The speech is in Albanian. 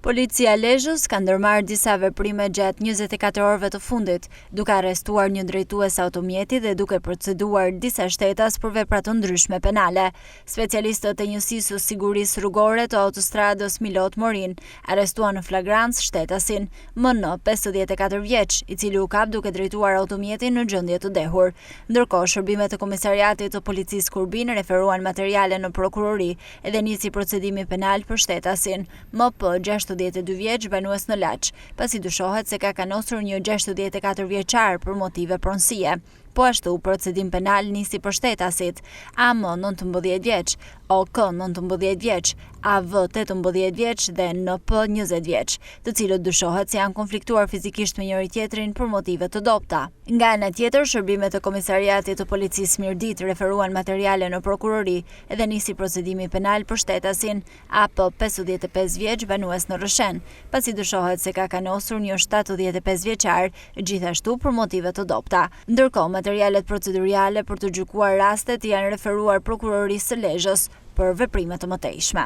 Policia e Lezhës ka ndërmarrë disa veprime gjatë 24 orëve të fundit, duke arrestuar një drejtues automjeti dhe duke proceduar disa shtetas për vepra të ndryshme penale. Specialistët e njësisë së sigurisë rrugore të autostradës Milot Morin arrestuan në flagrancë shtetasin MN 54 vjeç, i cili u kap duke drejtuar automjetin në gjendje të dehur. Ndërkohë, shërbimet e komisariatit të policisë Kurbin referuan materiale në prokurori dhe nisi procedimi penal për shtetasin MP 62 vjeç banues në Laç, pasi dyshohet se ka kanosur një 64 vjeçar për motive pronësie. Po ashtu, procedim penal nisi për shtetasit AM 19 vjeç, OK 19 vjeç, AV 18 vjeç dhe NP 20 vjeç, të cilët dyshohet se janë konfliktuar fizikisht me njëri tjetrin për motive të dobta. Nga ana tjetër, shërbimet e komisariatit të policisë Mirdit referuan materiale në prokurori dhe nisi procedimi penal për shtetasin AP 55 vjeç banues në Rrshen, pasi dyshohet se ka kanosur një 75 vjeçar, gjithashtu për motive të dobta. Ndërkohë, materialet proceduriale për të gjykuar rastet janë referuar prokurorisë së Lezhës për veprime të mëtejshme.